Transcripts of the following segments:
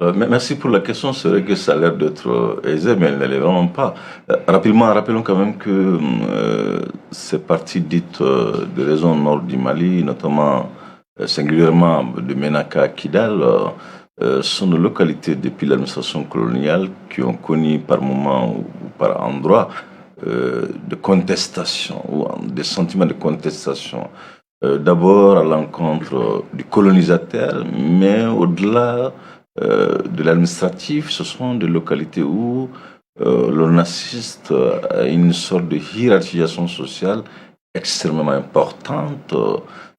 Merci pour la question. C'est vrai que ça a l'air d'être aisé, mais elle ne l'est vraiment pas. Rapidement, rappelons quand même que ces parties dites de région nord du Mali, notamment singulièrement de Menaka à Kidal, sont des localités depuis l'administration coloniale qui ont connu par moments ou par endroits de contestation ou des sentiments de contestation. D'abord à l'encontre du colonisateur, mais au-delà de l'administratif, ce sont des localités où l'on assiste à une sorte de hiérarchisation sociale extrêmement importante.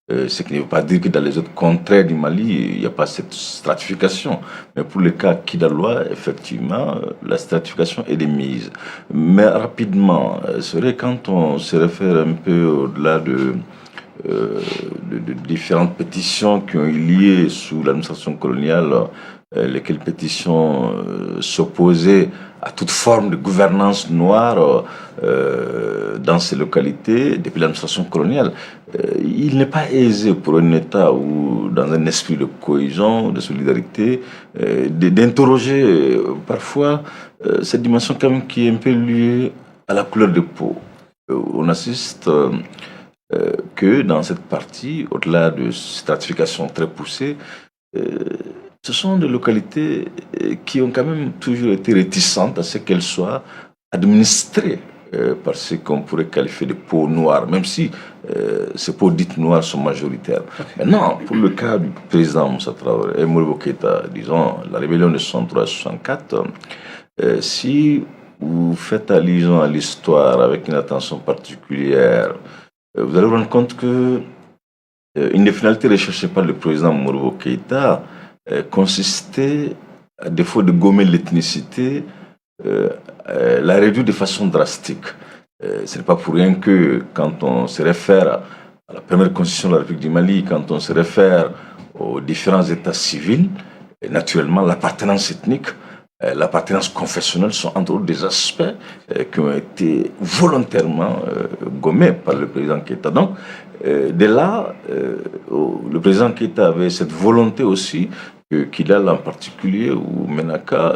Ce qui ne veut pas dire que dans les autres contrées du Mali, il n'y a pas cette stratification. Mais pour le cas kidalois, effectivement, la stratification est démise. Mais rapidement, c'est vrai, quand on se réfère un peu au-delà de différentes pétitions qui ont eu lieu sous l'administration coloniale, lesquelles pétitions s'opposaient à toute forme de gouvernance noire dans ces localités depuis l'administration coloniale. Il n'est pas aisé pour un État ou dans un esprit de cohésion, de solidarité, d'interroger parfois cette dimension quand même qui est un peu liée à la couleur de peau. On assiste que dans cette partie, au-delà de stratification très poussée, ce sont des localités qui ont quand même toujours été réticentes à ce qu'elles soient administrées par ce qu'on pourrait qualifier de peaux noires, même si ces peaux dites noires sont majoritaires. Maintenant, pour le cas du président Moussa Traoré et Modibo Keïta, disons, la rébellion de 63-64, si vous faites allusion à l'histoire avec une attention particulière, vous allez vous rendre compte que une des finalités recherchées par le président Modibo Keïta consistait, à défaut de gommer l'ethnicité, la réduire de façon drastique. Ce n'est pas pour rien que quand on se réfère à la première constitution de la République du Mali, quand on se réfère aux différents états civils, naturellement l'appartenance ethnique, l'appartenance confessionnelle sont entre autres des aspects qui ont été volontairement gommés par le président Keïta. Donc, de là, le président Keïta avait cette volonté aussi que Kidal en particulier ou Menaka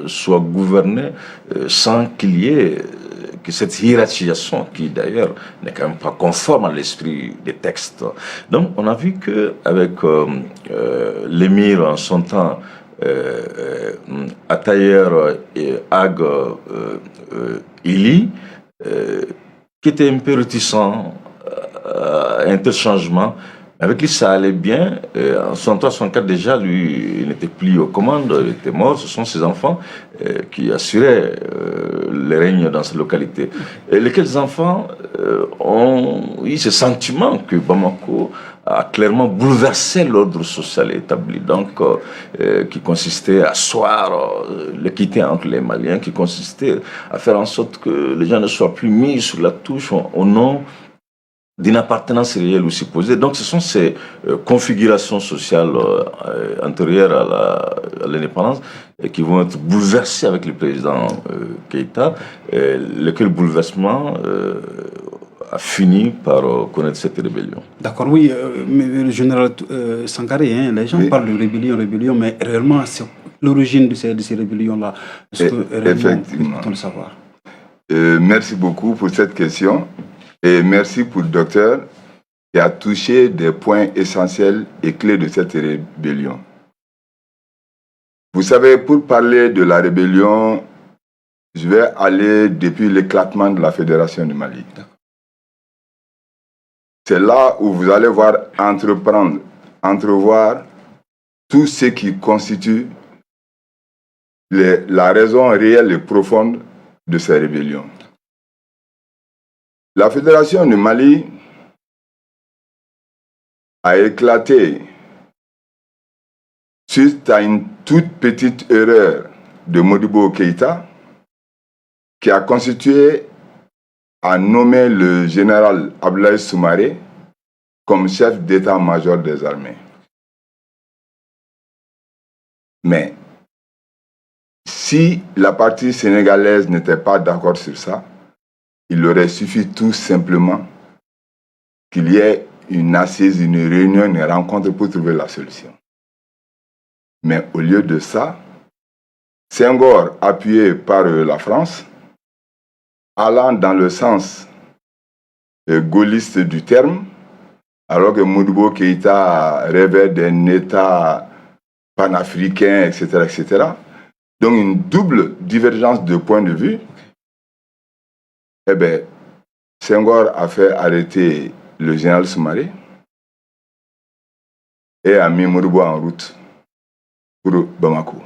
soit gouverné sans qu'il y ait que cette hiérarchisation qui d'ailleurs n'est quand même pas conforme à l'esprit des textes. Donc on a vu qu'avec l'émir en son temps, Atayer et Ag Ili, qui était un peu réticent à un tel changement. Avec lui, ça allait bien. En 63-64, déjà, lui, il n'était plus aux commandes, il était mort. Ce sont ses enfants qui assuraient le règne dans cette localité. Et lesquels enfants ont eu ce sentiment que Bamako a clairement bouleversé l'ordre social établi, donc qui consistait à asseoir l'équité entre les Maliens, qui consistait à faire en sorte que les gens ne soient plus mis sur la touche au nom d'une appartenance réelle ou supposée. Donc ce sont ces configurations sociales antérieures à l'indépendance qui vont être bouleversées avec le président Keïta, lequel bouleversement a fini par connaître cette rébellion. D'accord, oui, mais le général Sangaré, hein, les gens parlent de rébellion, mais réellement, c'est l'origine de ces rébellions-là. Est-ce que réellement, peut-on le savoir? Merci beaucoup pour cette question. Et merci pour le docteur qui a touché des points essentiels et clés de cette rébellion. Vous savez, pour parler de la rébellion, je vais aller depuis l'éclatement de la Fédération du Mali. C'est là où vous allez voir entrevoir tout ce qui constitue la raison réelle et profonde de ces rébellions. La Fédération du Mali a éclaté suite à une toute petite erreur de Modibo Keïta qui a constitué à nommer le général Abdoulaye Soumaré comme chef d'état-major des armées. Mais si la partie sénégalaise n'était pas d'accord sur ça, il aurait suffi tout simplement qu'il y ait une assise, une réunion, une rencontre pour trouver la solution. Mais au lieu de ça, Senghor, appuyé par la France, allant dans le sens gaulliste du terme, alors que Modibo Keïta rêvait d'un État panafricain, etc., etc. Donc une double divergence de point de vue. Eh bien, Senghor a fait arrêter le général Soumaré et a mis Modibo en route pour Bamako.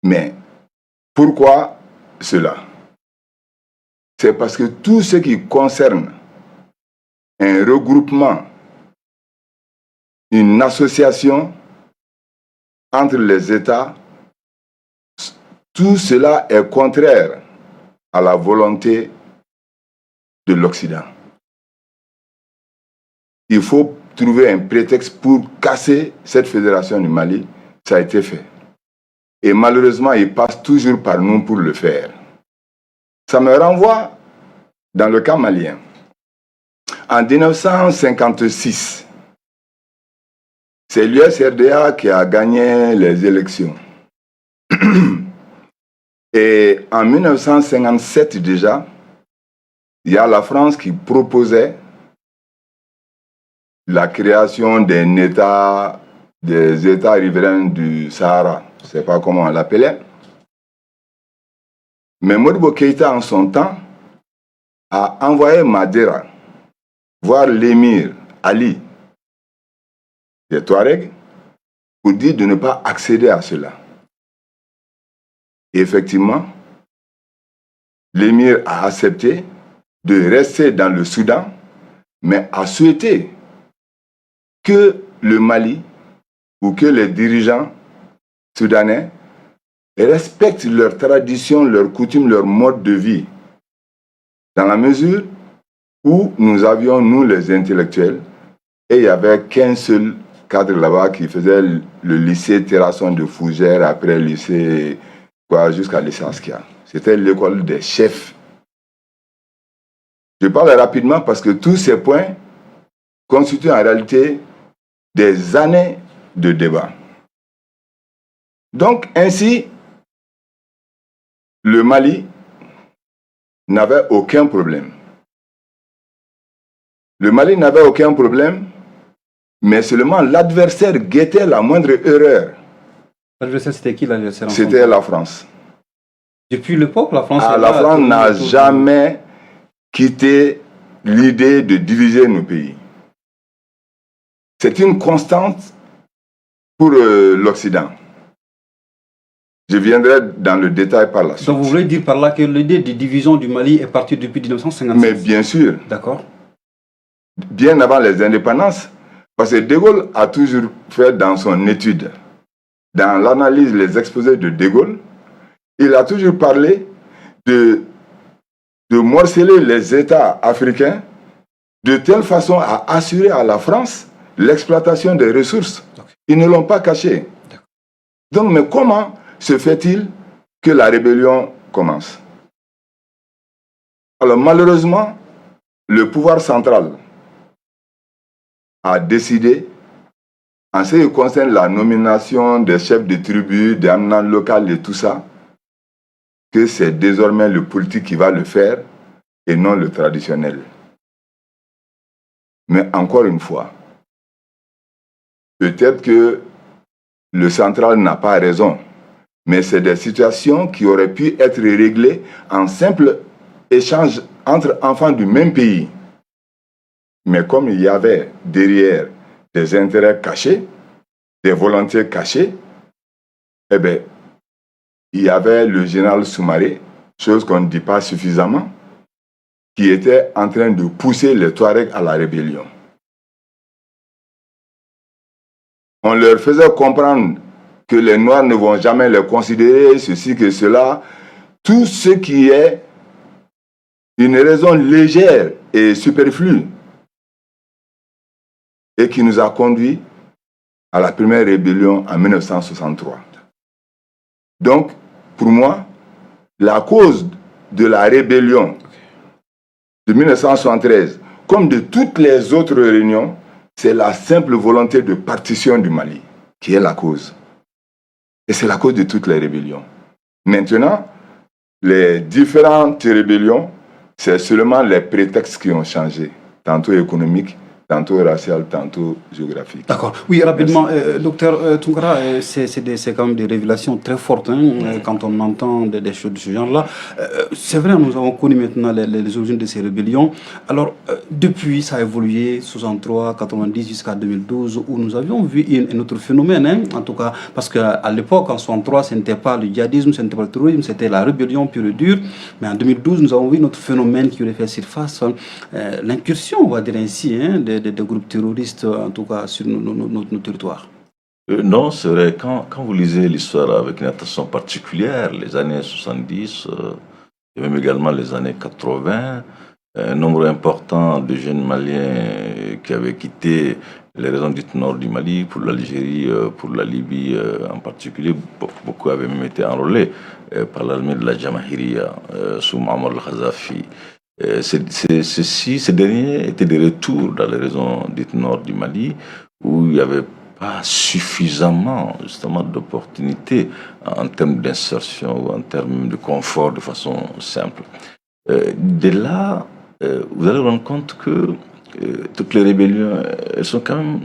Mais pourquoi cela? C'est parce que tout ce qui concerne un regroupement, une association entre les États, tout cela est contraire à la volonté de l'Occident. Il faut trouver un prétexte pour casser cette fédération du Mali. Ça a été fait. Et malheureusement, il passe toujours par nous pour le faire. Ça me renvoie dans le cas malien. En 1956, c'est l'USRDA qui a gagné les élections. Et en 1957 déjà, il y a la France qui proposait la création d'un État, des États riverains du Sahara. Je ne sais pas comment on l'appelait. Mais Modibo Keïta, en son temps, a envoyé Madera voir l'émir Ali des Touaregs pour dire de ne pas accéder à cela. Et effectivement, l'émir a accepté de rester dans le Soudan, mais a souhaité que le Mali ou que les dirigeants soudanais respectent leurs traditions, leurs coutumes, leur mode de vie, dans la mesure où nous avions, nous les intellectuels, et il n'y avait qu'un seul cadre là-bas qui faisait le lycée Terrasson de Fougères, après le lycée, jusqu'à lycée Askia. C'était l'école des chefs. Je parle rapidement parce que tous ces points constituent en réalité des années de débat. Donc ainsi, le Mali n'avait aucun problème. Le Mali n'avait aucun problème, mais seulement l'adversaire guettait la moindre erreur. L'adversaire, c'était qui l'adversaire? C'était la France. Depuis l'époque, la France... La France n'a jamais quitté l'idée de diviser nos pays. C'est une constante pour l'Occident. Je viendrai dans le détail par la suite. Donc vous voulez dire par là que l'idée de division du Mali est partie depuis 1956? Mais bien sûr. D'accord. Bien avant les indépendances, parce que De Gaulle a toujours fait dans son étude, dans l'analyse, les exposés de De Gaulle, il a toujours parlé de morceler les États africains de telle façon à assurer à la France l'exploitation des ressources. Ils ne l'ont pas caché. Donc, mais comment se fait-il que la rébellion commence? Alors, malheureusement, le pouvoir central a décidé, en ce qui concerne la nomination des chefs de tribus, des amenants locaux et tout ça, que c'est désormais le politique qui va le faire et non le traditionnel. Mais encore une fois, peut-être que le central n'a pas raison, mais c'est des situations qui auraient pu être réglées en simple échange entre enfants du même pays. Mais comme il y avait derrière des intérêts cachés, des volontés cachées, eh bien, il y avait le général Soumaré, chose qu'on ne dit pas suffisamment, qui était en train de pousser les Touaregs à la rébellion. On leur faisait comprendre que les Noirs ne vont jamais les considérer, ceci que cela. Tout ce qui est une raison légère et superflue et qui nous a conduit à la première rébellion en 1963. Donc, pour moi, la cause de la rébellion de 1973, comme de toutes les autres réunions, c'est la simple volonté de partition du Mali qui est la cause. Et c'est la cause de toutes les rébellions. Maintenant, les différentes rébellions, c'est seulement les prétextes qui ont changé, tantôt économiques, tantôt racial, tantôt géographique. D'accord. Oui, rapidement, docteur Tounkara, c'est quand même des révélations très fortes quand on entend des choses de ce genre-là. C'est vrai, nous avons connu maintenant les origines de ces rébellions. Alors, depuis, ça a évolué, 63, 90 jusqu'à 2012, où nous avions vu un autre phénomène, en tout cas, parce qu'à l'époque, en 63, ce n'était pas le djihadisme, ce n'était pas le terrorisme, c'était la rébellion pure et dure. Mais en 2012, nous avons vu notre phénomène qui aurait fait surface, l'incursion, on va dire ainsi, des groupes terroristes, en tout cas sur nos territoires. Non, c'est vrai, quand vous lisez l'histoire avec une attention particulière, les années 70, et même également les années 80, un nombre important de jeunes Maliens qui avaient quitté les régions dites nord du Mali pour l'Algérie, pour la Libye en particulier, beaucoup avaient même été enrôlés par l'armée de la Jamahiriya sous Muammar al-Kadhafi. Ces derniers étaient de retour dans les régions dites nord du Mali où il n'y avait pas suffisamment justement d'opportunités en termes d'insertion ou en termes de confort de façon simple. De là, vous allez vous rendre compte que toutes les rébellions, elles sont quand même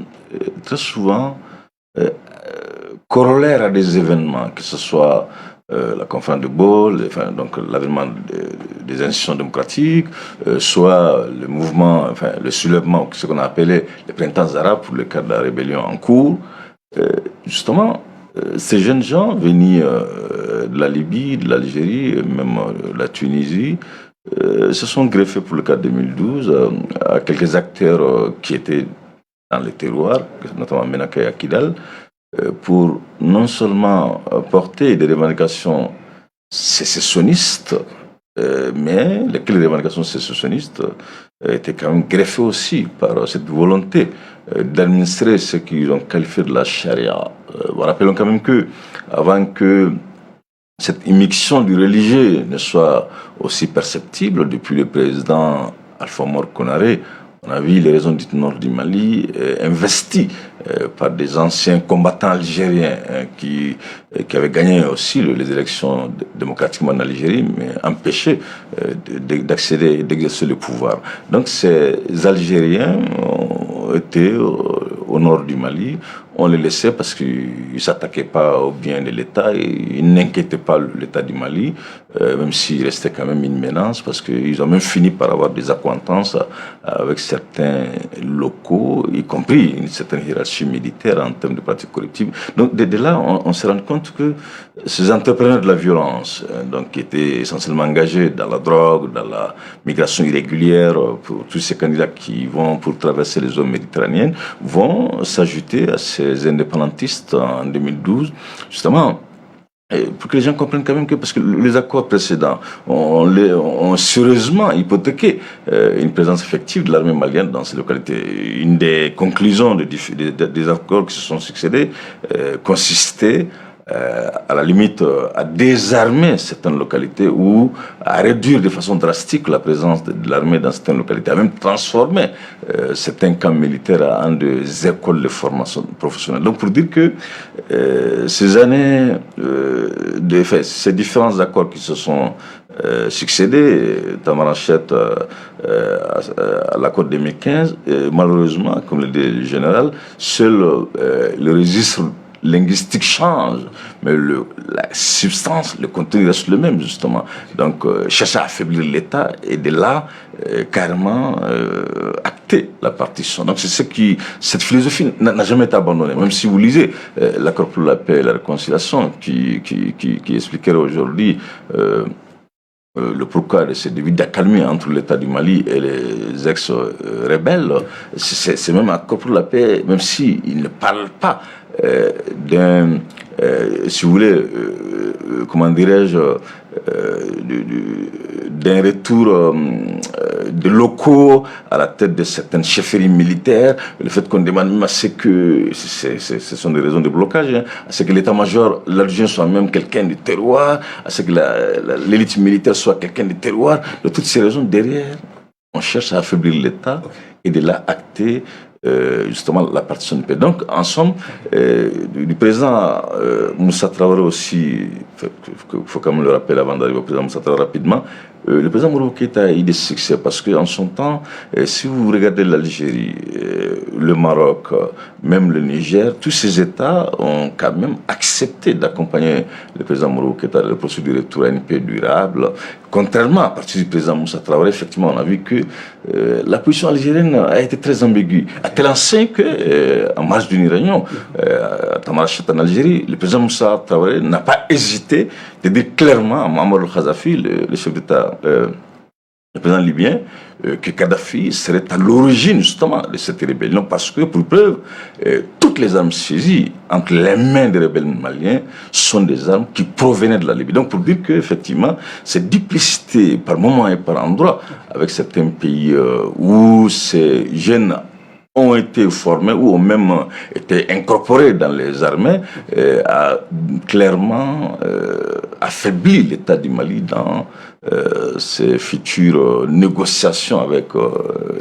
très souvent corollaires à des événements, que ce soit la conférence de Bâle, donc l'avènement des institutions démocratiques, soit le mouvement, le soulèvement, ce qu'on a appelé les printemps arabes pour le cas de la rébellion en cours. Justement, ces jeunes gens venus de la Libye, de l'Algérie, même de la Tunisie, se sont greffés pour le cas de 2012 à quelques acteurs qui étaient dans les terroirs, notamment Menaka et Akidal, pour non seulement porter des revendications sécessionnistes, mais lesquelles revendications sécessionnistes étaient quand même greffées aussi par cette volonté d'administrer ce qu'ils ont qualifié de la charia. Rappelons quand même que, avant que cette immixtion du religieux ne soit aussi perceptible, depuis le président Alpha Mor Konaré, on a vu les régions dites nord du Mali investies par des anciens combattants algériens qui avaient gagné aussi les élections démocratiquement en Algérie, mais empêchés d'accéder, d'exercer le pouvoir. Donc ces Algériens ont été au nord du Mali. On les laissait parce qu'ils ne s'attaquaient pas au bien de l'État et ils n'inquiétaient pas l'État du Mali, même s'il restait quand même une menace, parce qu'ils ont même fini par avoir des accointances avec certains locaux, y compris une certaine hiérarchie militaire en termes de pratiques collectives. Donc de là, on s'est rendu compte que ces entrepreneurs de la violence, donc qui étaient essentiellement engagés dans la drogue, dans la migration irrégulière, pour tous ces candidats qui vont pour traverser les zones méditerranéennes, vont s'ajouter à ces indépendantistes en 2012, justement, pour que les gens comprennent quand même que, parce que les accords précédents ont sérieusement hypothéqué une présence effective de l'armée malienne dans ces localités. Une des conclusions des accords qui se sont succédés consistait à la limite à désarmer certaines localités ou à réduire de façon drastique la présence de l'armée dans certaines localités, à même transformer certains camps militaires en des écoles de formation professionnelle. Donc pour dire que ces années, ces différents accords qui se sont succédés, Tamaranchette à l'accord 2015, malheureusement, comme le dit le général, seul le registre linguistique change, mais la substance, le contenu reste le même, justement. Donc, chercher à affaiblir l'État et de là, carrément, acter la partition. Donc, cette philosophie n'a jamais été abandonnée. Même si vous lisez l'accord pour la paix et la réconciliation, qui expliquerait aujourd'hui le pourquoi de ce début d'accalmie entre l'État du Mali et les ex-rebelles, c'est même un accord pour la paix, même s'il ne parle pas d'un, si vous voulez, comment dirais-je, d'un retour de locaux à la tête de certaines chefferies militaires, le fait qu'on demande même à ce que, ce sont des raisons de blocage, à ce que l'état-major, l'adjoint soit même quelqu'un du terroir, à ce que l'élite militaire soit quelqu'un du terroir. De toutes ces raisons, derrière, on cherche à affaiblir l'État et de là acter justement la partition du pays. Donc, en somme, du président Moussa Traoré aussi, il faut quand même le rappeler avant d'arriver au président Moussa Traoré rapidement, le président Modibo Keïta a eu des succès parce qu'en son temps, si vous regardez l'Algérie, le Maroc, même le Niger, tous ces États ont quand même accepté d'accompagner le président Modibo Keïta dans le processus de retour à une paix durable. Contrairement à partir du président Moussa Traoré, effectivement, on a vu que la position algérienne a été très ambiguë. À tel enseigne que, en marge d'une réunion à Tamarachet en Algérie, le président Moussa Traoré n'a pas hésité de dire clairement à Mohamed Khadafi, le chef d'État, le président libyen, que Kadhafi serait à l'origine justement de cette rébellion parce que, pour preuve, toutes les armes saisies entre les mains des rebelles maliens sont des armes qui provenaient de la Libye. Donc pour dire qu'effectivement, cette duplicité par moment et par endroit avec certains pays où ces jeunes ont été formés ou ont même été incorporés dans les armées a clairement affaibli l'État du Mali dans ses futures négociations avec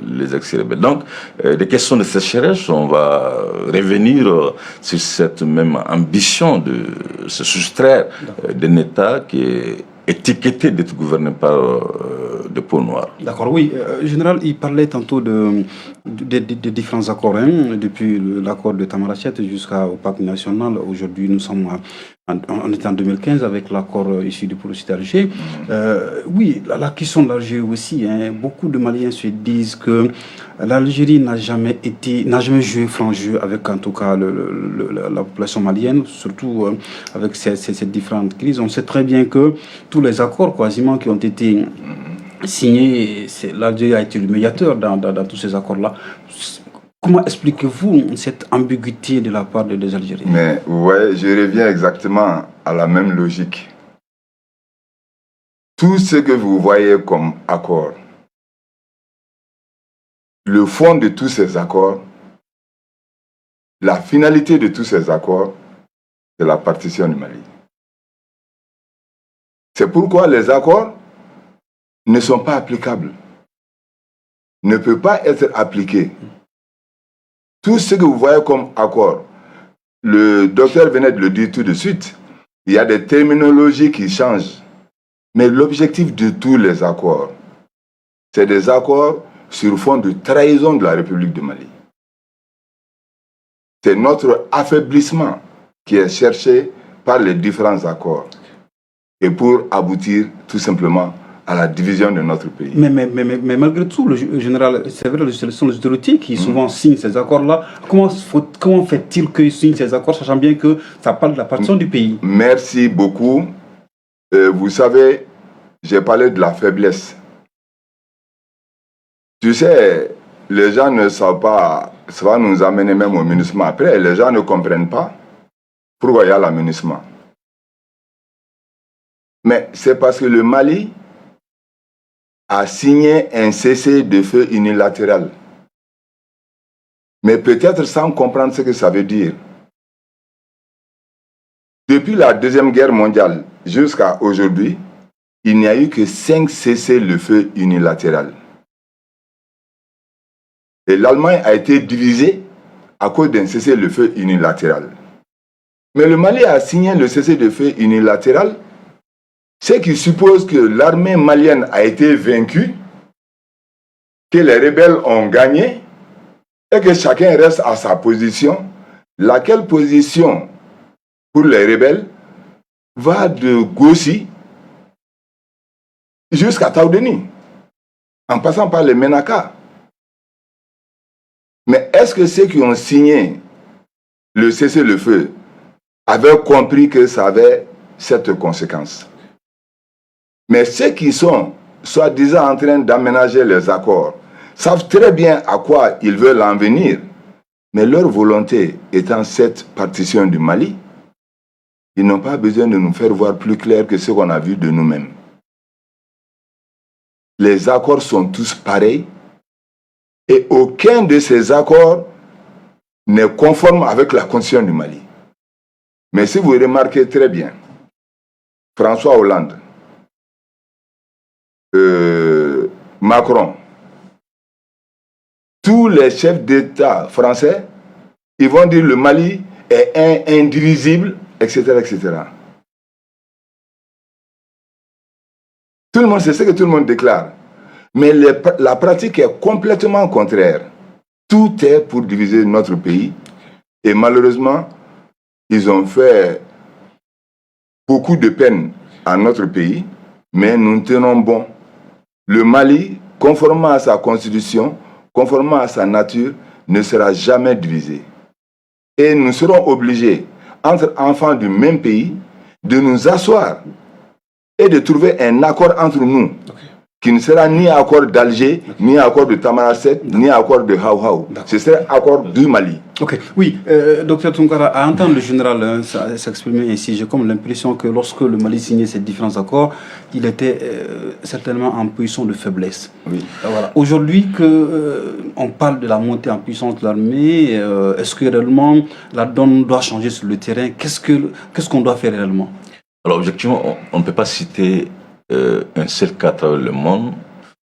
les ex-rebelles. Donc, des questions de sécheresse, on va revenir sur cette même ambition de se soustraire d'un État qui est étiqueté d'être gouverné par des peaux noires. D'accord, oui. Général, il parlait tantôt de différents accords, depuis l'accord de Tamarachet jusqu'au pacte national. Aujourd'hui, nous sommes on est en 2015 avec l'accord issu du processus d'Alger. Oui, la question de l'Algérie aussi. Beaucoup de Maliens se disent que l'Algérie n'a jamais joué franc jeu avec, en tout cas, la population malienne, surtout avec ces différentes crises. On sait très bien que tous les accords quasiment qui ont été signés, l'Algérie a été le médiateur dans tous ces accords-là. Comment expliquez-vous cette ambiguïté de la part des Algériens? Mais ouais, je reviens exactement à la même logique. Tout ce que vous voyez comme accord, le fond de tous ces accords, la finalité de tous ces accords, c'est la partition du Mali. C'est pourquoi les accords ne sont pas applicables, ne peuvent pas être appliqués. Tout ce que vous voyez comme accord, le docteur venait de le dire tout de suite, il y a des terminologies qui changent. Mais l'objectif de tous les accords, c'est des accords sur fond de trahison de la République du Mali. C'est notre affaiblissement qui est cherché par les différents accords et pour aboutir tout simplement à la division de notre pays. Mais malgré tout, le général, c'est vrai, ce sont les autorités qui souvent signent ces accords-là. Comment fait-il qu'ils signent ces accords, sachant bien que ça parle de la partition du pays? Merci beaucoup. Vous savez, j'ai parlé de la faiblesse. Tu sais, les gens ne savent pas, ça va nous amener même au MINUSMA après, les gens ne comprennent pas pourquoi il y a le MINUSMA. Mais c'est parce que le Mali a signé un cessez-le-feu unilatéral. Mais peut-être sans comprendre ce que ça veut dire. Depuis la Deuxième Guerre mondiale jusqu'à aujourd'hui, il n'y a eu que 5 cessez-le-feu unilatérales. Et l'Allemagne a été divisée à cause d'un cessez-le-feu unilatéral. Mais le Mali a signé le cessez-le-feu unilatéral, ce qui suppose que l'armée malienne a été vaincue, que les rebelles ont gagné et que chacun reste à sa position. Laquelle position pour les rebelles va de Gossi jusqu'à Taoudeni, en passant par les Ménaka. Mais est-ce que ceux qui ont signé le cessez-le-feu avaient compris que ça avait cette conséquence? Mais ceux qui sont soi-disant en train d'aménager les accords savent très bien à quoi ils veulent en venir. Mais leur volonté étant cette partition du Mali, ils n'ont pas besoin de nous faire voir plus clair que ce qu'on a vu de nous-mêmes. Les accords sont tous pareils et aucun de ces accords n'est conforme avec la constitution du Mali. Mais si vous remarquez très bien, François Hollande, Macron, tous les chefs d'État français, ils vont dire le Mali est indivisible, etc., etc. Tout le monde, c'est ce que tout le monde déclare. Mais la pratique est complètement contraire. Tout est pour diviser notre pays. Et malheureusement, ils ont fait beaucoup de peine à notre pays, mais nous tenons bon. Le Mali, conformément à sa constitution, conformément à sa nature, ne sera jamais divisé. Et nous serons obligés, entre enfants du même pays, de nous asseoir et de trouver un accord entre nous, qui ne sera ni accord d'Alger, ni accord de Tamanrasset, ni accord de Haouhou. Ce sera accord du Mali. Ok, oui, docteur Tounkara, à entendre le général s'exprimer ainsi, j'ai comme l'impression que lorsque le Mali signait ces différents accords, il était certainement en position de faiblesse. Oui. Voilà. Aujourd'hui, on parle de la montée en puissance de l'armée, est-ce que réellement la donne doit changer sur le terrain? Qu'est-ce qu'on doit faire réellement? Alors, objectivement, on ne peut pas citer un seul cas à travers le monde,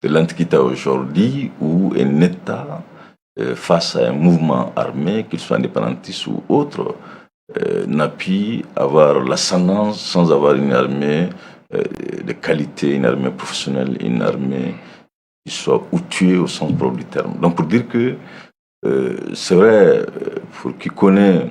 de l'Antiquité à aujourd'hui, où un État, face à un mouvement armé, qu'il soit indépendantiste ou autre, n'a pu avoir l'ascendance sans avoir une armée de qualité, une armée professionnelle, une armée qui soit outillée au sens propre du terme. Donc, pour dire que c'est vrai, pour qui connaît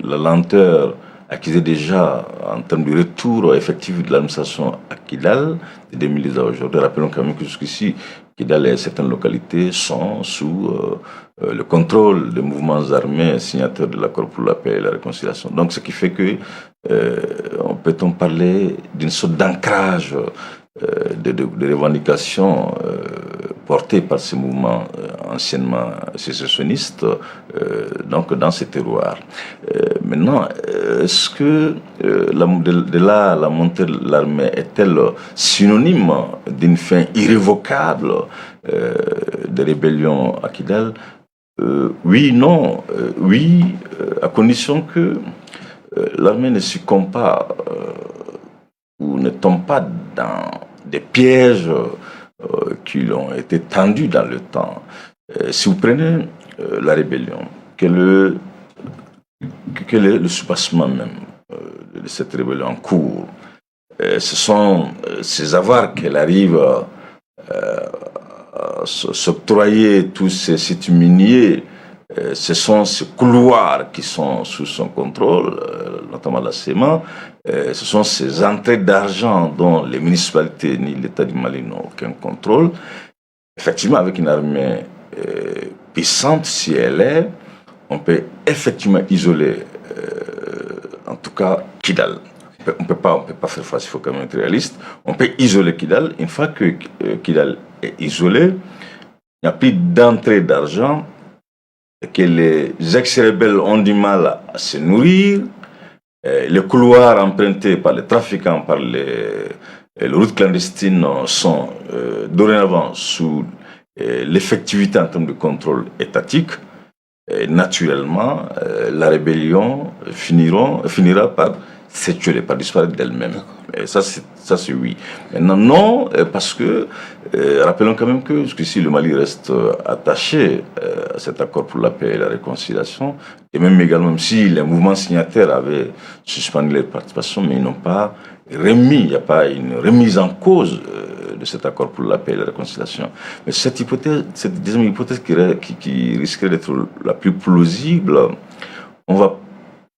la lenteur acquise déjà en termes de retour effectif de l'administration à Kidal, de 2010 à aujourd'hui. Rappelons quand même que jusqu'ici, Kidal et certaines localités sont sous le contrôle des mouvements armés signataires de l'accord pour la paix et la réconciliation. Donc, ce qui fait que peut-on parler d'une sorte d'ancrage de revendications portées par ces mouvements anciennement sécessionnistes donc dans ces terroirs. Maintenant, est-ce que de là, la montée de l'armée est-elle synonyme d'une fin irrévocable des rébellions à Kidal? Oui, non. Oui, à condition que l'armée ne succombe pas ou ne tombe pas dans des pièges qui lui ont été tendus dans le temps. Si vous prenez la rébellion, quel est le soubassement même de cette rébellion en cours? Ce sont ces avoirs qu'elle arrive à s'octroyer, tous ces sites miniers. Ce sont ces couloirs qui sont sous son contrôle, notamment la CEMA. Ce sont ces entrées d'argent dont les municipalités ni l'État du Mali n'ont aucun contrôle. Effectivement, avec une armée puissante, si elle est, on peut effectivement isoler, en tout cas, Kidal. On peut pas faire face, il faut quand même être réaliste. On peut isoler Kidal. Une fois que Kidal est isolé, il n'y a plus d'entrée d'argent, que les ex-rebelles ont du mal à se nourrir, les couloirs empruntés par les trafiquants, par les routes clandestines sont dorénavant sous l'effectivité en termes de contrôle étatique. Et naturellement, la rébellion finira par s'étioler, par disparaître d'elle-même. Et ça, c'est oui. Maintenant, non, parce que, rappelons quand même que jusqu'ici, le Mali reste attaché à cet accord pour la paix et la réconciliation. Et même également, même si les mouvements signataires avaient suspendu leur participation, mais ils n'ont pas remis, il n'y a pas une remise en cause de cet accord pour la paix et la réconciliation. Mais cette deuxième hypothèse qui risquerait d'être la plus plausible, on ne va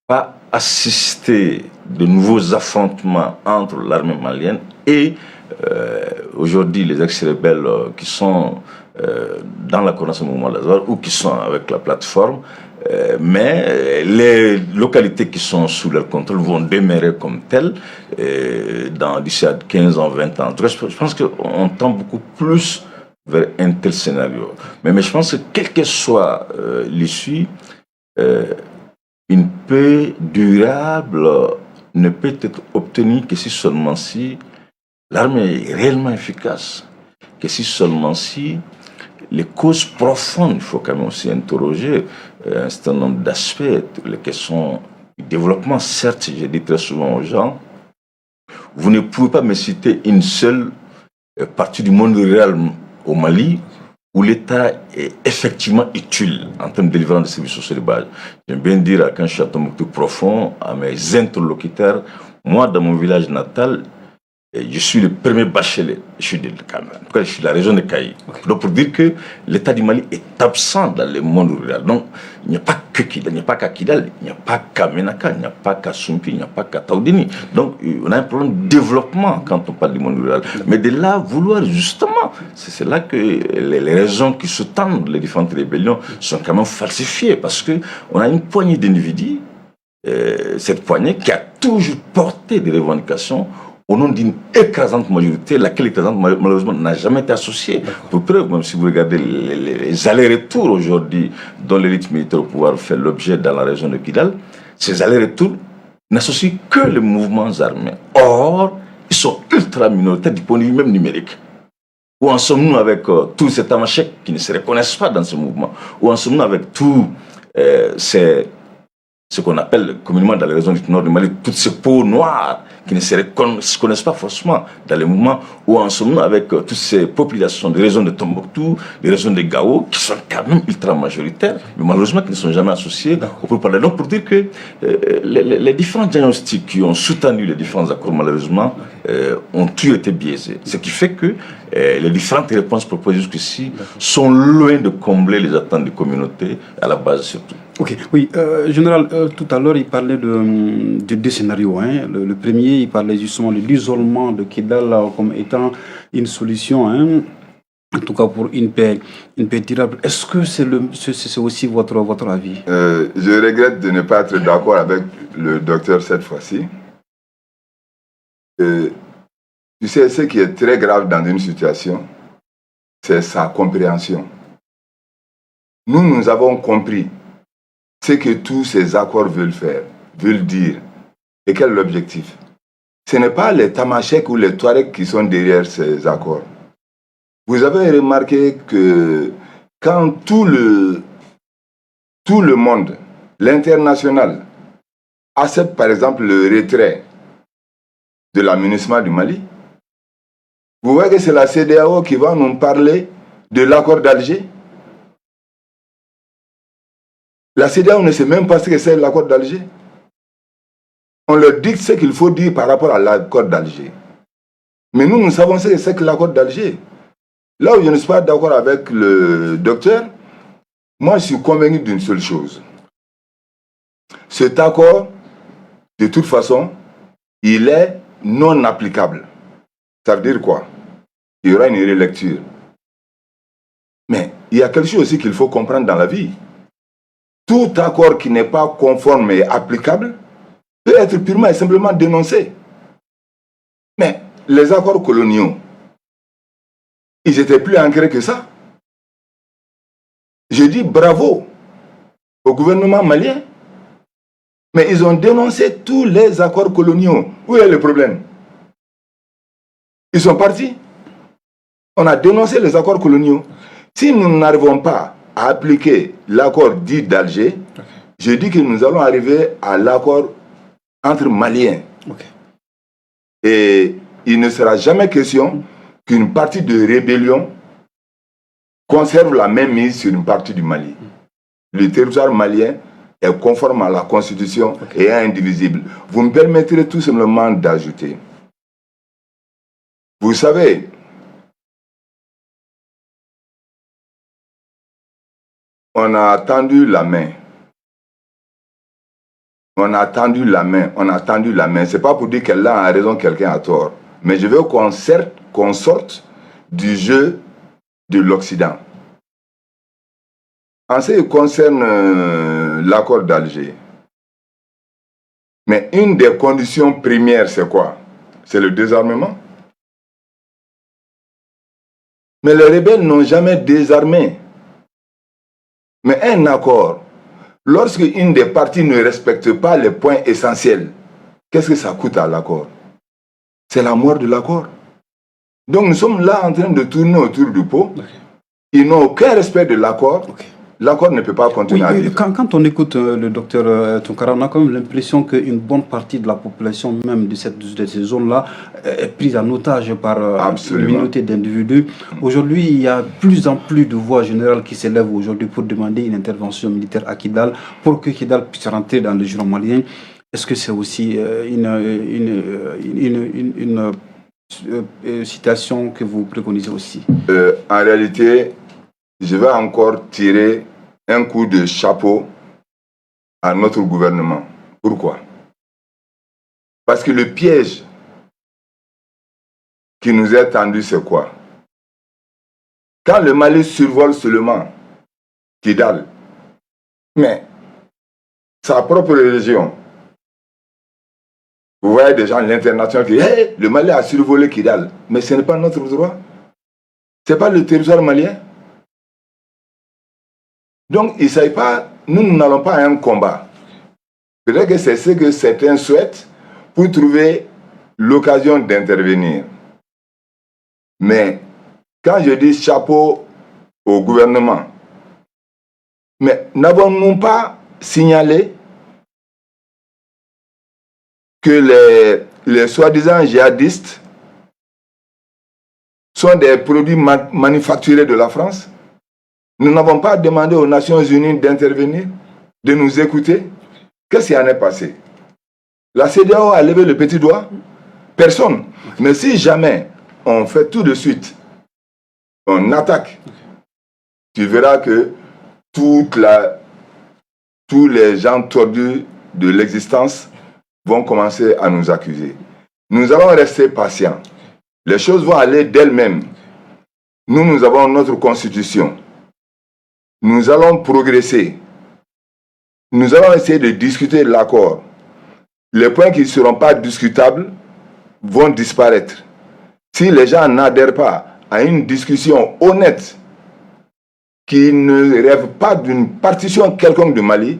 pas assister de nouveaux affrontements entre l'armée malienne et aujourd'hui les ex-rebelles qui sont dans la coordination du mouvement Lazare ou qui sont avec la plateforme, mais les localités qui sont sous leur contrôle vont demeurer comme telles d'ici à 15 ans, 20 ans. En tout cas, je pense qu'on tend beaucoup plus vers un tel scénario. Mais je pense que quelle que soit l'issue, une paix durable ne peut être obtenue que si seulement si l'armée est réellement efficace, que si seulement si les causes profondes, il faut quand même aussi interroger un certain nombre d'aspects, les questions du développement. Certes, je dis très souvent aux gens, vous ne pouvez pas me citer une seule partie du monde rural au Mali où l'État est effectivement utile en termes de délivrance de services sociaux de base. J'aime bien dire, quand je suis à Tombouctou profond, à mes interlocuteurs, moi, dans mon village natal, je suis le premier bachelier, je suis de la région de Kaï. Okay. Donc pour dire que l'État du Mali est absent dans le monde rural. Donc il n'y a pas que Kidal, il n'y a pas qu'à Kidal, il n'y a pas qu'à Menaka, il n'y a pas qu'à Sumpi, il n'y a pas qu'à Taoudini. Donc on a un problème de développement quand on parle du monde rural. Mais de là, vouloir justement, c'est là que les raisons qui sous-tendent les différentes rébellions sont quand même falsifiées. Parce qu'on a une poignée d'individus, cette poignée qui a toujours porté des revendications au nom d'une écrasante majorité, laquelle écrasante malheureusement n'a jamais été associée. Pour preuve, même si vous regardez les allers-retours aujourd'hui dont l'élite militaire au pouvoir fait l'objet dans la région de Kidal, ces allers-retours n'associent que les mouvements armés. Or, ils sont ultra minoritaires du point de vue même numérique. Où en sommes-nous avec tous ces tamasheks qui ne se reconnaissent pas dans ce mouvement? Où en sommes-nous avec tous ce qu'on appelle communément dans les régions du nord du Mali, toutes ces peaux noires qui ne se connaissent pas forcément dans les mouvements, où en sommes-nous avec toutes ces populations des régions de Tombouctou, des régions de Gao, qui sont quand même ultra majoritaires, mais malheureusement qui ne sont jamais associés au parler. Donc pour dire que les différents diagnostics qui ont soutenu les différents accords, malheureusement, ont tous été biaisés. Ce qui fait que les différentes réponses proposées jusqu'ici sont loin de combler les attentes des communautés, à la base surtout. Ok, oui, général, tout à l'heure, il parlait de deux scénarios. Hein. Le premier, il parlait justement de l'isolement de Kidal comme étant une solution, hein, en tout cas pour une paix durable. Est-ce que c'est aussi votre avis? Je regrette de ne pas être d'accord avec le docteur cette fois-ci. Tu sais, ce qui est très grave dans une situation, c'est sa compréhension. Nous avons compris ce que tous ces accords veulent faire, veulent dire. Et quel est l'objectif? Ce n'est pas les Tamasheks ou les Touaregs qui sont derrière ces accords. Vous avez remarqué que quand tout le monde, l'international, accepte par exemple le retrait de l'aménagement du Mali, vous voyez que c'est la CEDEAO qui va nous parler de l'accord d'Alger. La CEDEAO ne sait même pas ce que c'est l'accord d'Alger. On leur dit ce qu'il faut dire par rapport à l'accord d'Alger. Mais nous savons ce que c'est que l'accord d'Alger. Là où je ne suis pas d'accord avec le docteur, moi je suis convaincu d'une seule chose. Cet accord, de toute façon, il est non applicable. Ça veut dire quoi? Il y aura une relecture. Mais il y a quelque chose aussi qu'il faut comprendre dans la vie. Tout accord qui n'est pas conforme et applicable peut être purement et simplement dénoncé. Mais les accords coloniaux, ils étaient plus ancrés que ça. Je dis bravo au gouvernement malien, mais ils ont dénoncé tous les accords coloniaux. Où est le problème? Ils sont partis. On a dénoncé les accords coloniaux. Si nous n'arrivons pas à appliquer l'accord dit d'Alger, je dis que nous allons arriver à l'accord entre Maliens. Et il ne sera jamais question qu'une partie de rébellion conserve la même mise sur une partie du Mali. Le territoire malien est conforme à la Constitution et est indivisible. Vous me permettrez tout simplement d'ajouter. Vous savez, on a tendu la main. On a tendu la main, on a tendu la main. Ce n'est pas pour dire qu'elle a raison, quelqu'un a tort. Mais je veux qu'on sorte du jeu de l'Occident. En ce qui concerne l'accord d'Alger, mais une des conditions premières, c'est quoi? C'est le désarmement. Mais les rebelles n'ont jamais désarmé. Mais un accord, lorsque une des parties ne respecte pas les points essentiels, qu'est-ce que ça coûte à l'accord? C'est la mort de l'accord. Donc nous sommes là en train de tourner autour du pot. Ils n'ont aucun respect de l'accord. l'accord ne peut pas continuer à vivre. Quand on écoute le docteur Tounkara, on a quand même l'impression qu'une bonne partie de la population, même de ces zones-là, est prise en otage par une minorité d'individus. Aujourd'hui, il y a plus en plus de voix générales qui s'élèvent aujourd'hui pour demander une intervention militaire à Kidal, pour que Kidal puisse rentrer dans le giron malien. Est-ce que c'est aussi une citation que vous préconisez aussi? En réalité, je vais encore tirer un coup de chapeau à notre gouvernement. Pourquoi? Parce que le piège qui nous est tendu, c'est quoi? Quand le Mali survole seulement Kidal, mais sa propre région, vous voyez des gens de l'international qui disent hey, le Mali a survolé Kidal, mais ce n'est pas notre droit. Ce n'est pas le territoire malien. Donc, il ne s'agit pas, nous n'allons pas à un combat. Peut-être que c'est ce que certains souhaitent pour trouver l'occasion d'intervenir. Mais quand je dis chapeau au gouvernement, mais n'avons-nous pas signalé que les soi-disant djihadistes sont des produits manufacturés de la France? Nous n'avons pas demandé aux Nations Unies d'intervenir, de nous écouter. Qu'est-ce qui en est passé? La CEDEAO a levé le petit doigt? Personne. Mais si jamais on fait tout de suite, on attaque, tu verras que tous les gens tordus de l'existence vont commencer à nous accuser. Nous allons rester patients. Les choses vont aller d'elles-mêmes. Nous avons notre constitution. Nous allons progresser. Nous allons essayer de discuter de l'accord. Les points qui ne seront pas discutables vont disparaître. Si les gens n'adhèrent pas à une discussion honnête, qui ne rêve pas d'une partition quelconque du Mali,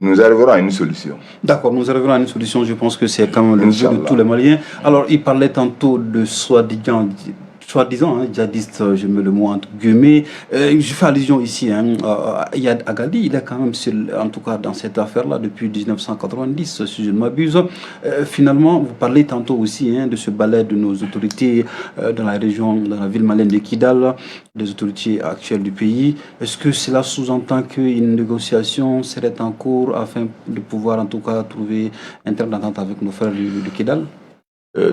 nous arriverons à une solution. D'accord, nous arriverons à une solution. Je pense que c'est quand même le vœu de tous les Maliens. Alors, il parlait tantôt de soi-disant djihadiste, je mets le mot entre guillemets. Je fais allusion ici, Yad Agadi, il est quand même, en tout cas dans cette affaire-là, depuis 1990, si je ne m'abuse. Finalement, vous parlez tantôt aussi de ce balai de nos autorités dans la région, dans la ville malienne de Kidal, des autorités actuelles du pays. Est-ce que cela sous-entend qu'une négociation serait en cours afin de pouvoir en tout cas trouver un terme d'entente avec nos frères de Kidal?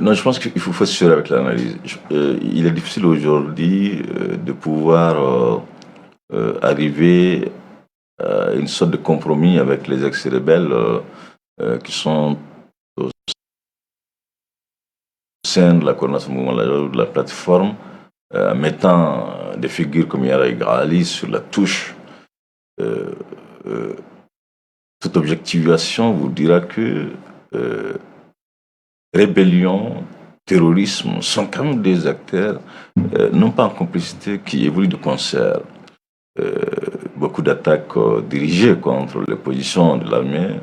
Non, je pense qu'il faut se faire avec l'analyse. Il est difficile aujourd'hui de pouvoir arriver à une sorte de compromis avec les ex-rebelles qui sont au sein de la coordination de la plateforme, mettant des figures comme Yara Ghali sur la touche. Toute objectivation vous dira que rébellion, terrorisme sont quand même des acteurs, non pas en complicité, qui évoluent de concert. Beaucoup d'attaques dirigées contre les positions de l'armée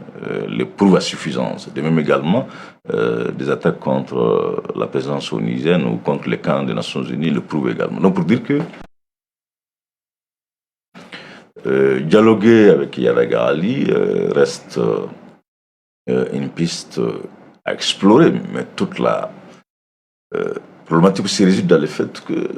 les prouvent à suffisance. De même également, des attaques contre la présence onisienne ou contre les camps des Nations Unies le prouvent également. Donc pour dire que dialoguer avec Yara Ghali reste une piste à explorer, mais toute la problématique se résume dans le fait que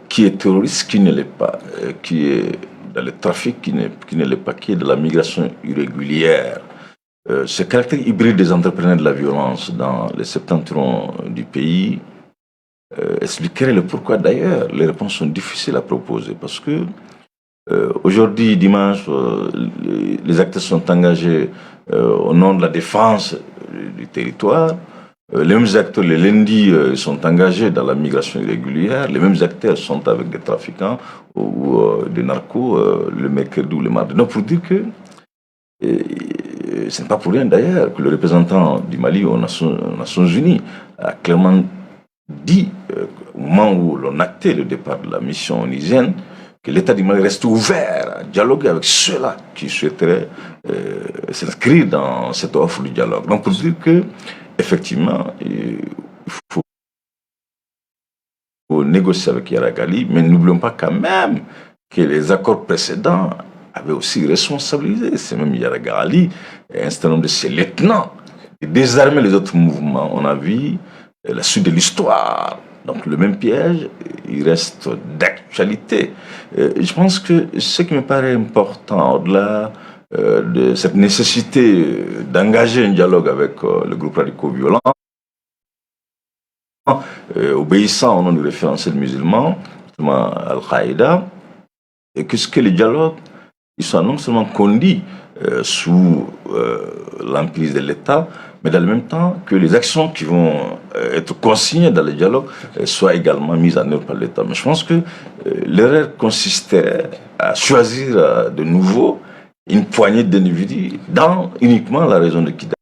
qui est terroriste, qui ne l'est pas, qui est dans le trafic, qui ne l'est pas, qui est de la migration irrégulière. Ce caractère hybride des entrepreneurs de la violence dans les septentrions du pays expliquerait le pourquoi. D'ailleurs, les réponses sont difficiles à proposer parce que aujourd'hui, dimanche, les acteurs sont engagés au nom de la défense du territoire. Les mêmes acteurs, le lundi, sont engagés dans la migration irrégulière. Les mêmes acteurs sont avec des trafiquants ou des narcos le mercredi ou le mardi. Donc, pour dire que ce n'est pas pour rien d'ailleurs que le représentant du Mali aux Nations Unies a clairement dit, au moment où l'on actait le départ de la mission onisienne, que l'État du Mali reste ouvert à dialoguer avec ceux-là qui souhaiteraient s'inscrire dans cette offre du dialogue. Donc, pour dire que effectivement, il faut négocier avec Yara Ghali, mais n'oublions pas quand même que les accords précédents avaient aussi responsabilisé. C'est même Yaraga Ali et un certain nombre de ses lieutenants et désarmer les autres mouvements. On a vu la suite de l'histoire. Donc le même piège, il reste d'actualité. Je pense que ce qui me paraît important, au-delà de cette nécessité d'engager un dialogue avec le groupe radicaux violent, obéissant au nom du référentiel musulman, justement Al-Qaïda, et que ce que le dialogue, il soit non seulement conduit sous l'emprise de l'État, mais dans le même temps que les actions qui vont être consignées dans le dialogue soient également mises en œuvre par l'État. Mais je pense que l'erreur consistait à choisir de nouveau une poignée d'individus dans uniquement la région de Kidal.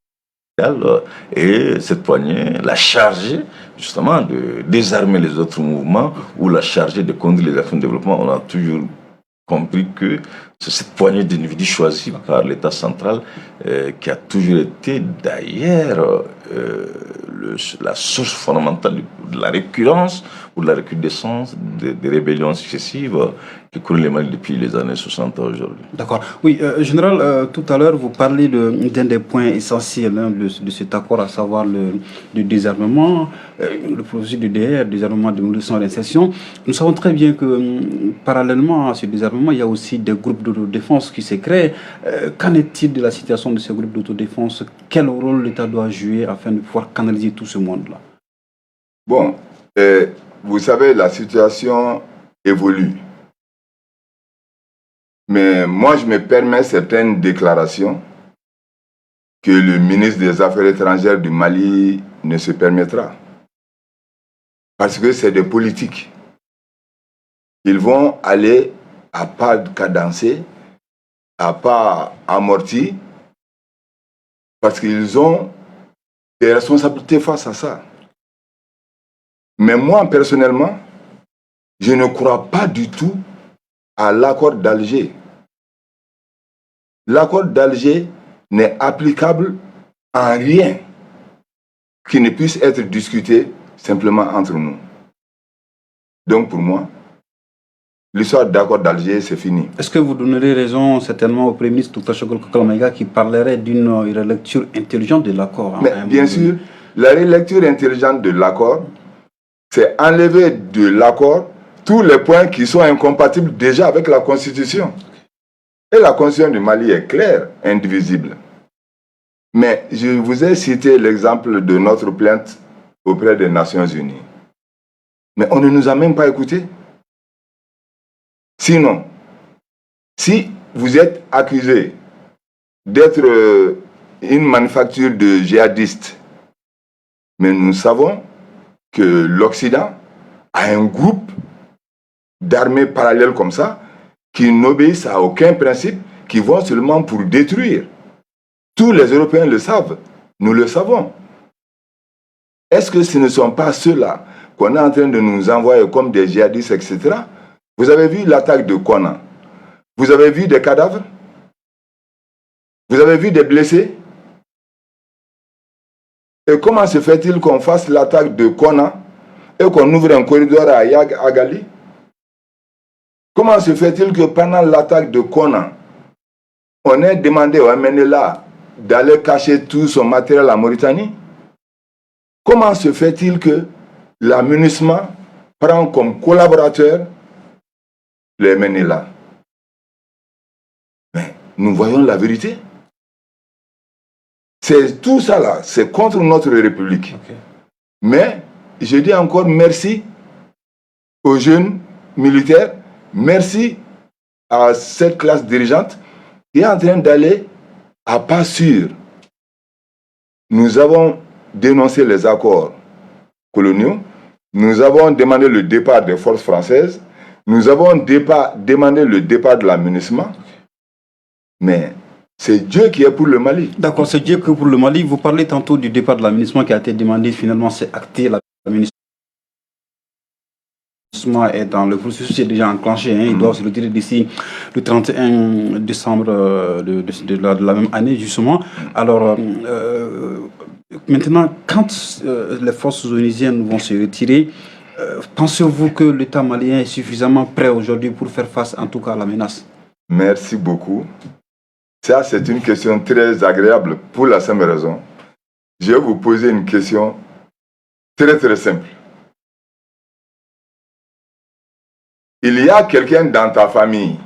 Et cette poignée l'a chargée justement de désarmer les autres mouvements ou l'a chargée de conduire les actions de développement. On a toujours compris que c'est cette poignée d'individus choisis par l'État central qui a toujours été d'ailleurs la source fondamentale de la récurrence ou de la recrudescence des rébellions successives qui courent les Mali depuis les années 60 à aujourd'hui. D'accord. Oui, général, tout à l'heure, vous parlez d'un des points essentiels de cet accord, à savoir le désarmement, le processus de DR, désarmement de sans réinsertion. Nous savons très bien que, parallèlement à ce désarmement, il y a aussi des groupes d'autodéfense qui se créent. Qu'en est-il de la situation de ces groupes d'autodéfense? Quel rôle l'État doit jouer afin de pouvoir canaliser tout ce monde-là? Bon, vous savez, la situation évolue. Mais moi, je me permets certaines déclarations que le ministre des Affaires étrangères du Mali ne se permettra. Parce que c'est des politiques. Ils vont aller à pas cadencé, à pas amorti, parce qu'ils ont des responsabilités face à ça. Mais moi, personnellement, je ne crois pas du tout à l'accord d'Alger. L'accord d'Alger n'est applicable en rien qui ne puisse être discuté simplement entre nous. Donc pour moi, l'histoire d'accord d'Alger, c'est fini. Est-ce que vous donnerez raison certainement au Premier ministre Dr Chokol Kokalamaïga qui parlerait d'une relecture intelligente de l'accord? Mais bien sûr, la relecture intelligente de l'accord, c'est enlever de l'accord tous les points qui sont incompatibles déjà avec la Constitution. Et la Constitution du Mali est claire, indivisible. Mais je vous ai cité l'exemple de notre plainte auprès des Nations Unies. Mais on ne nous a même pas écoutés. Sinon, si vous êtes accusé d'être une manufacture de djihadistes, mais nous savons que l'Occident a un groupe d'armées parallèles comme ça, qui n'obéissent à aucun principe, qui vont seulement pour détruire. Tous les Européens le savent, nous le savons. Est-ce que ce ne sont pas ceux-là qu'on est en train de nous envoyer comme des djihadistes, etc. Vous avez vu l'attaque de Kona? Vous avez vu des cadavres? Vous avez vu des blessés? Et comment se fait-il qu'on fasse l'attaque de Kona et qu'on ouvre un corridor à Agali? Comment se fait-il que pendant l'attaque de Kona, on ait demandé au MNLA d'aller cacher tout son matériel en Mauritanie? Comment se fait-il que la MINUSMA prend comme collaborateur le MNLA? Mais nous voyons la vérité. C'est tout ça là, c'est contre notre République. Okay. Mais je dis encore merci aux jeunes militaires, merci à cette classe dirigeante qui est en train d'aller à pas sûr. Nous avons dénoncé les accords coloniaux, nous avons demandé le départ des forces françaises, nous avons demandé le départ de la MINUSMA, mais c'est Dieu qui est pour le Mali. D'accord, c'est Dieu qui est pour le Mali. Vous parlez tantôt du départ de la MINUSMA qui a été demandé, finalement c'est acté. La MINUSMA est dans le processus, c'est déjà enclenché. Il doit se retirer d'ici le 31 décembre de la même année, justement. Alors, maintenant, quand les forces onusiennes vont se retirer, Pensez-vous que l'État malien est suffisamment prêt aujourd'hui pour faire face en tout cas à la menace? Merci beaucoup. Ça, c'est une question très agréable pour la simple raison. Je vais vous poser une question très très simple. Il y a quelqu'un dans ta famille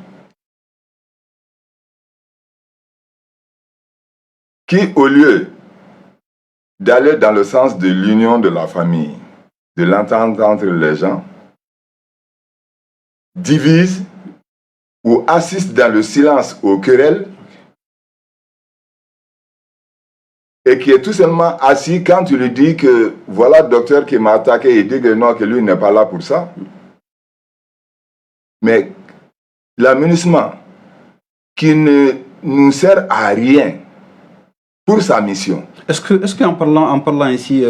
qui, au lieu d'aller dans le sens de l'union de la famille, de l'entente entre les gens, divise ou assiste dans le silence aux querelles et qui est tout simplement assis quand tu lui dis que voilà le docteur qui m'a attaqué et dit que non, que lui n'est pas là pour ça. Mais l'aménagement qui ne nous sert à rien pour sa mission. Est-ce qu'en parlant ainsi,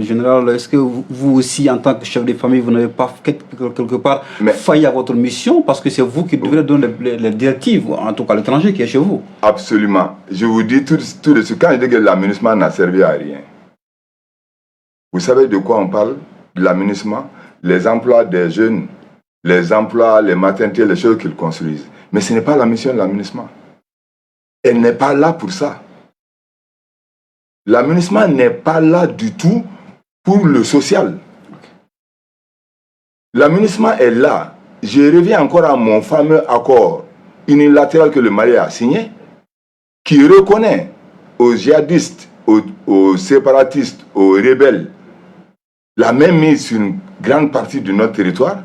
général, est-ce que vous aussi, en tant que chef de famille, vous n'avez pas quelque part failli à votre mission parce que c'est vous qui devrez donner les directives, en tout cas l'étranger qui est chez vous? Absolument. Je vous dis tout de suite, quand je dis que l'aménagement n'a servi à rien, vous savez de quoi on parle? De l'aménagement, les emplois des jeunes, les emplois, les maternités, les choses qu'ils construisent. Mais ce n'est pas la mission de l'aménagement. Elle n'est pas là pour ça. L'aménagement n'est pas là du tout pour le social. L'aménagement est là. Je reviens encore à mon fameux accord unilatéral que le Mali a signé, qui reconnaît aux djihadistes, aux séparatistes, aux rebelles, la même mise sur une grande partie de notre territoire.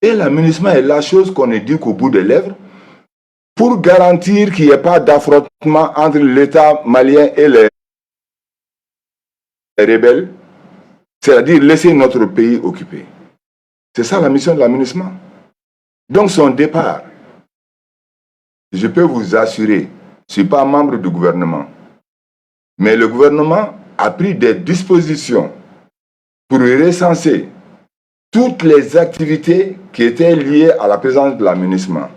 Et l'aménagement est la chose qu'on ne dit qu'au bout des lèvres pour garantir qu'il n'y ait pas d'affrontement entre l'État malien et les rebelles, c'est-à-dire laisser notre pays occupé. C'est ça la mission de l'aménagement. Donc son départ, je peux vous assurer, je ne suis pas membre du gouvernement, mais le gouvernement a pris des dispositions pour recenser toutes les activités qui étaient liées à la présence de l'aménagement.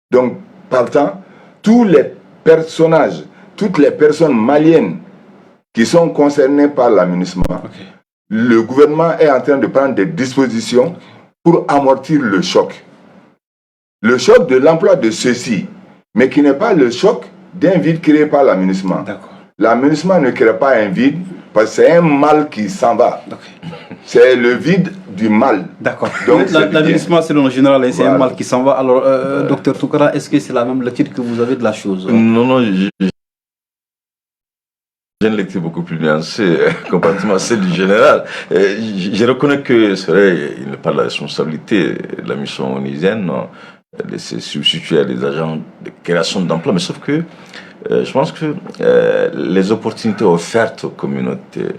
Donc, partant, tous les personnages, toutes les personnes maliennes qui sont concernés par l'aménagement. Le gouvernement est en train de prendre des dispositions pour amortir le choc. Le choc de l'emploi de ceux-ci, mais qui n'est pas le choc d'un vide créé par l'aménagement. L'aménagement ne crée pas un vide parce que c'est un mal qui s'en va. C'est le vide du mal. D'accord. Donc l'aménagement, selon le général, c'est un mal qui s'en va. Alors, docteur Tounkara, est-ce que c'est la même lecture que vous avez de la chose? Non, j'ai une lecture beaucoup plus nuancée, comparativement à celle du général. Je reconnais que c'est vrai, il n'est pas de la responsabilité de la mission onusienne de se substituer à des agents de création d'emplois, mais sauf que je pense que les opportunités offertes aux communautés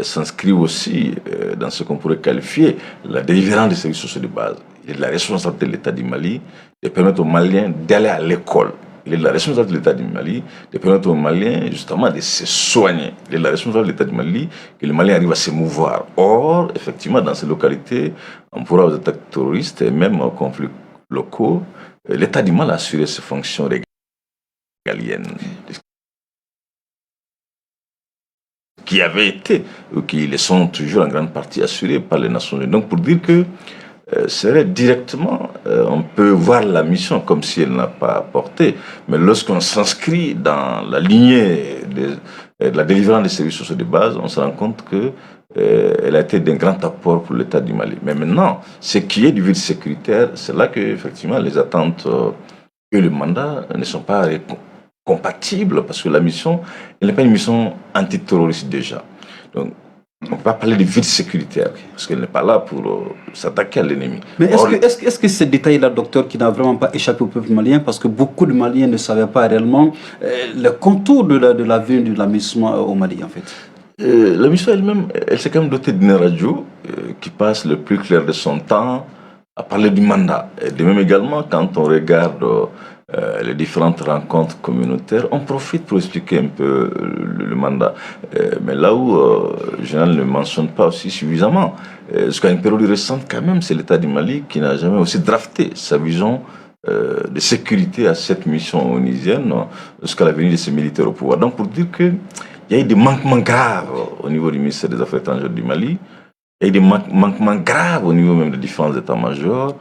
s'inscrivent aussi dans ce qu'on pourrait qualifier la délivrance des services sociaux de base. Il est de la responsabilité de l'État du Mali de permettre aux Maliens d'aller à l'école. Il est de la responsabilité de l'État du Mali de permettre aux Maliens justement de se soigner. Il est de la responsabilité de l'État du Mali que les Maliens arrivent à se mouvoir. Or, effectivement, dans ces localités, on pourra aux attaques terroristes et même aux conflits locaux, l'État du Mali a assuré ses fonctions régaliennes qui avaient été, ou qui les sont toujours en grande partie assurées par les Nations Unies. Donc, pour dire que serait directement, on peut voir la mission comme si elle n'a pas porté, mais lorsqu'on s'inscrit dans la lignée de la délivrance des services sociaux de base, on se rend compte que elle a été d'un grand apport pour l'État du Mali. Mais maintenant, ce qui est du vide sécuritaire, c'est là que effectivement les attentes et le mandat ne sont pas compatibles, parce que la mission, elle n'est pas une mission antiterroriste déjà. Donc, on ne peut pas parler de vide sécuritaire, parce qu'elle n'est pas là pour s'attaquer à l'ennemi. Mais est-ce que ce détail-là, docteur, qui n'a vraiment pas échappé au peuple malien, parce que beaucoup de Maliens ne savaient pas réellement le contour de la venue de l'aménagement au Mali, en fait? La mission elle-même, elle s'est quand même dotée d'une radio qui passe le plus clair de son temps à parler du mandat. Et de même également, quand on regarde les différentes rencontres communautaires, on profite pour expliquer un peu le mandat. Mais là où le général ne mentionne pas aussi suffisamment, jusqu'à une période récente quand même, c'est l'État du Mali qui n'a jamais aussi drafté sa vision de sécurité à cette mission onusienne jusqu'à la venue de ces militaires au pouvoir. Donc pour dire qu'il y a eu des manquements graves au niveau du ministère des Affaires étrangères du Mali, Il y a des manquements graves au niveau même des différents états-majors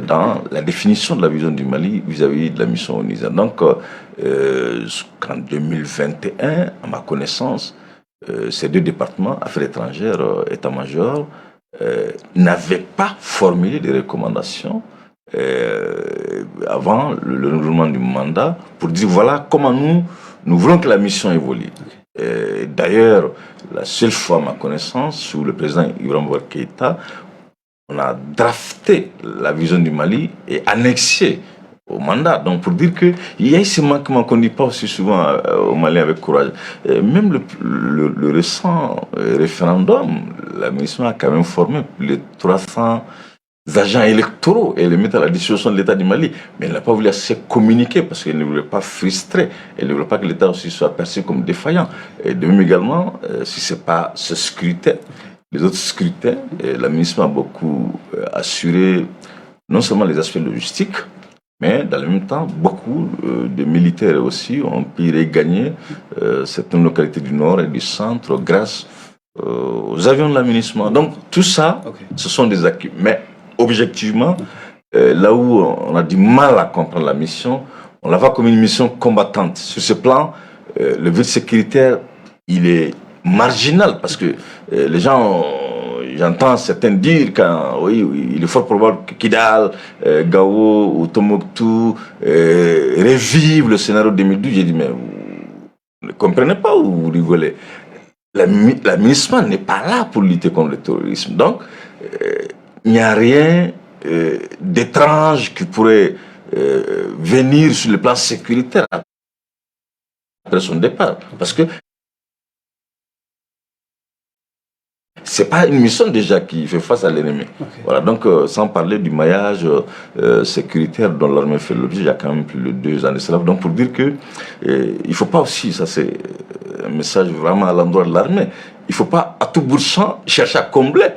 dans la définition de la vision du Mali vis-à-vis de la mission au Niger. Donc, en 2021, à ma connaissance, ces deux départements, affaires étrangères, état-major, n'avaient pas formulé des recommandations avant le renouvellement du mandat pour dire voilà comment nous voulons que la mission évolue. D'ailleurs, la seule fois, à ma connaissance, sous le président Ibrahim Boubacar Keïta, on a drafté la vision du Mali et annexé au mandat. Donc pour dire qu'il y a ce manquement qu'on ne dit pas aussi souvent au Mali avec courage. Même le récent référendum, la mission a quand même formé les 300 agents électoraux et les mettre à la disposition de l'État du Mali. Mais elle n'a pas voulu assez communiquer parce qu'elle ne voulait pas frustrer. Elle ne voulait pas que l'État aussi soit perçu comme défaillant. Et de même également, si ce n'est pas ce scrutin, les autres scrutins, la ministre a beaucoup assuré non seulement les aspects logistiques, mais dans le même temps, beaucoup de militaires aussi ont pu regagner certaines localités du nord et du centre grâce aux avions de l'aménagement. Donc tout ça, ce sont des acquis. Mais objectivement, là où on a du mal à comprendre la mission, on la voit comme une mission combattante. Sur ce plan, le vide sécuritaire, il est marginal parce que les gens, j'entends certains dire oui, il est fort probable que Kidal, Gao ou Tombouctou revivent le scénario 2012. J'ai dit, mais vous ne comprenez pas ou vous rigolez? L'administration n'est pas là pour lutter contre le terrorisme. Donc, il n'y a rien d'étrange qui pourrait venir sur le plan sécuritaire après son départ. Parce que c'est pas une mission déjà qui fait face à l'ennemi. Voilà, donc sans parler du maillage sécuritaire dont l'armée fait l'objet, il y a quand même plus de 2 ans de cela. Donc pour dire que il faut pas aussi, ça c'est un message vraiment à l'endroit de l'armée, il faut pas à tout bout de champ chercher à combler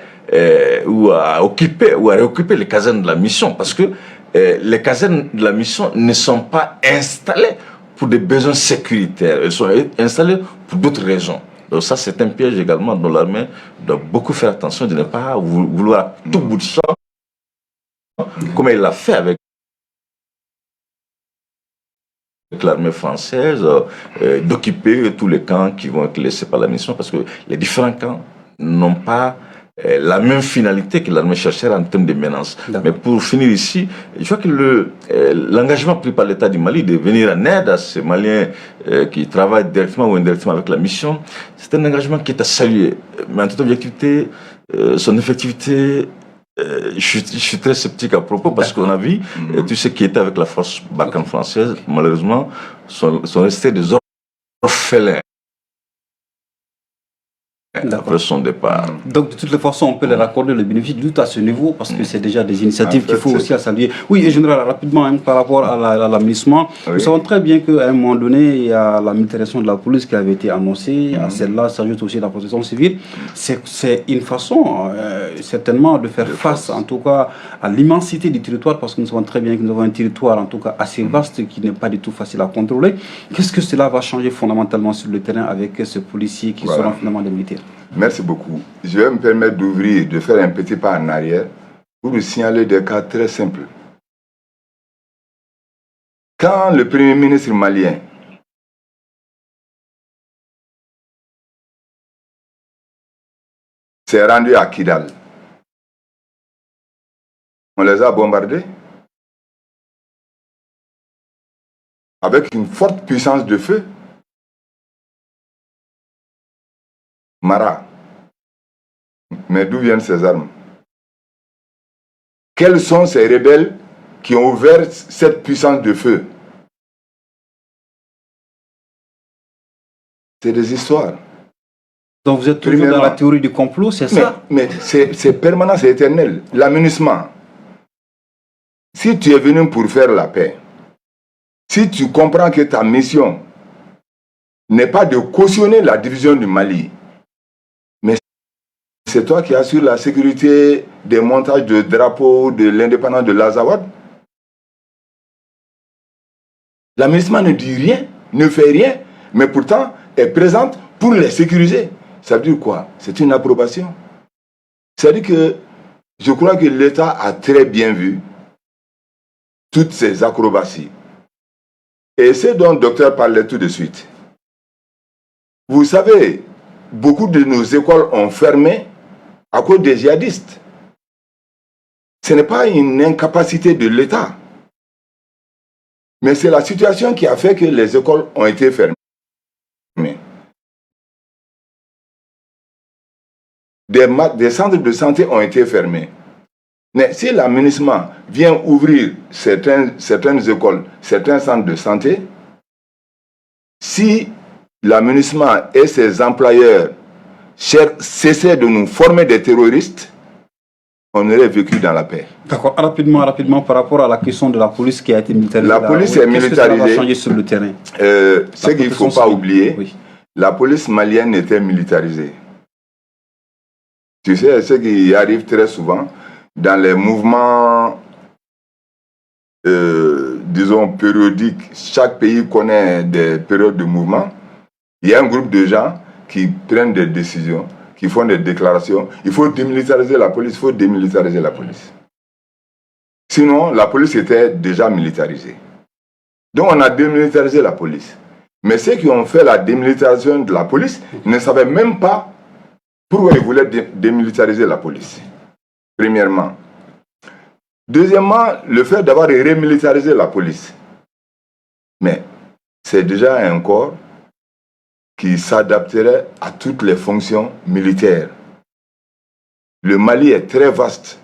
ou à occuper ou à réoccuper les casernes de la mission, parce que les casernes de la mission ne sont pas installées pour des besoins sécuritaires, elles sont installées pour d'autres raisons. Donc ça, c'est un piège également dont l'armée doit beaucoup faire attention de ne pas vouloir tout bout de champ, comme elle l'a fait avec l'armée française, d'occuper tous les camps qui vont être laissés par la mission, parce que les différents camps n'ont pas la même finalité que l'armée cherchait en termes de menaces. Mais pour finir ici, je crois que l'engagement pris par l'État du Mali de venir en aide à ces Maliens qui travaillent directement ou indirectement avec la mission, c'est un engagement qui est à saluer. Mais en toute objectivité, son effectivité, je suis très sceptique à propos, parce qu'on a vu tous ceux qui étaient avec la force Barkhane française, malheureusement, sont restés des orphelins après son départ. Donc de toutes les façons, on peut leur accorder le bénéfice du doute à ce niveau, parce que c'est déjà des initiatives qu'il faut aussi saluer. Oui, et général, rapidement, par rapport à l'aménagement, nous savons très bien qu'à un moment donné, il y a la militarisation de la police qui avait été annoncée, à celle-là s'ajoute aussi la protection civile. C'est une façon, certainement, de faire face, en tout cas, à l'immensité du territoire, parce que nous savons très bien que nous avons un territoire, en tout cas, assez vaste, qui n'est pas du tout facile à contrôler. Qu'est-ce que cela va changer fondamentalement sur le terrain avec ces policiers qui seront finalement des militaires? Merci beaucoup. Je vais me permettre de faire un petit pas en arrière pour vous signaler des cas très simples. Quand le Premier ministre malien s'est rendu à Kidal, on les a bombardés avec une forte puissance de feu. Mara. Mais d'où viennent ces armes? Quels sont ces rebelles qui ont ouvert cette puissance de feu? C'est des histoires. Donc vous êtes toujours dans la théorie du complot, c'est ça? Mais c'est permanent, c'est éternel. L'aménagement. Si tu es venu pour faire la paix, si tu comprends que ta mission n'est pas de cautionner la division du Mali, mais c'est toi qui assures la sécurité des montages de drapeaux de l'indépendance de l'Azawad, l'aménagement ne dit rien, ne fait rien, mais pourtant est présente pour les sécuriser. Ça veut dire quoi? C'est une approbation. C'est-à-dire que je crois que l'État a très bien vu toutes ces acrobaties. Et c'est dont le docteur parlait tout de suite. Vous savez, beaucoup de nos écoles ont fermé à cause des djihadistes. Ce n'est pas une incapacité de l'État, mais c'est la situation qui a fait que les écoles ont été fermées. Des centres de santé ont été fermés. Mais si l'aménagement vient ouvrir certaines écoles, certains centres de santé, si l'aménagement et ses employeurs cessaient de nous former des terroristes, on aurait vécu dans la paix. D'accord. Rapidement, par rapport à la question de la police qui a été militarisée. La police est militarisée. Qu'est-ce que ça va changer sur le terrain? Ce qu'il ne faut pas oublier, oui. La police malienne était militarisée. Tu sais, ce qui arrive très souvent, dans les mouvements, disons, périodiques, chaque pays connaît des périodes de mouvement. Il y a un groupe de gens qui prennent des décisions, qui font des déclarations. Il faut démilitariser la police, il faut démilitariser la police. Sinon, la police était déjà militarisée. Donc, on a démilitarisé la police. Mais ceux qui ont fait la démilitarisation de la police ne savaient même pas pourquoi ils voulaient démilitariser la police. Premièrement. Deuxièmement, le fait d'avoir remilitarisé la police. Mais c'est déjà un corps qui s'adapterait à toutes les fonctions militaires. Le Mali est très vaste.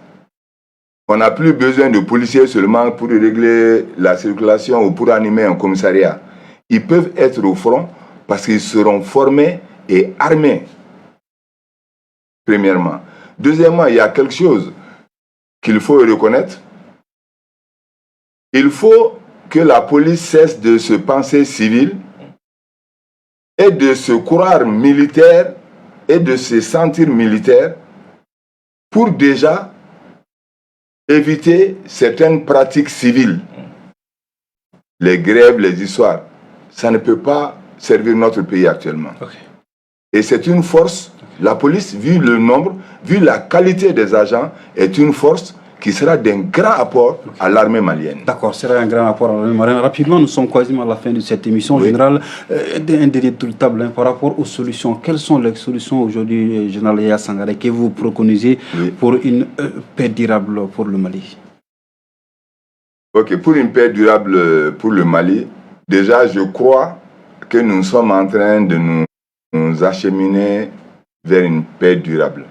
On n'a plus besoin de policiers seulement pour régler la circulation ou pour animer un commissariat. Ils peuvent être au front parce qu'ils seront formés et armés. Premièrement. Deuxièmement, il y a quelque chose qu'il faut reconnaître. Il faut que la police cesse de se penser civile et de se croire militaire et de se sentir militaire pour déjà éviter certaines pratiques civiles. Les grèves, les histoires, ça ne peut pas servir notre pays actuellement. Okay. Et c'est une force, la police, vu le nombre, vu la qualité des agents, est une force qui sera d'un grand apport à l'armée malienne. D'accord, sera un grand apport à l'armée malienne. Rapidement, nous sommes quasiment à la fin de cette émission. Oui. Général, un dernier tour de table par rapport aux solutions. Quelles sont les solutions aujourd'hui, Général Yaya Sangaré, que vous préconisez pour une paix durable pour le Mali? Ok, pour une paix durable pour le Mali, déjà, je crois que nous sommes en train de nous acheminer vers une paix durable.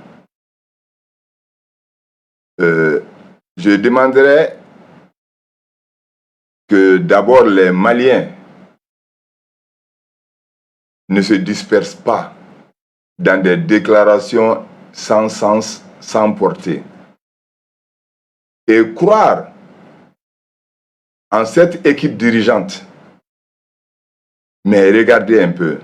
Je demanderais que d'abord les Maliens ne se dispersent pas dans des déclarations sans sens, sans portée. Et croire en cette équipe dirigeante. Mais regardez un peu.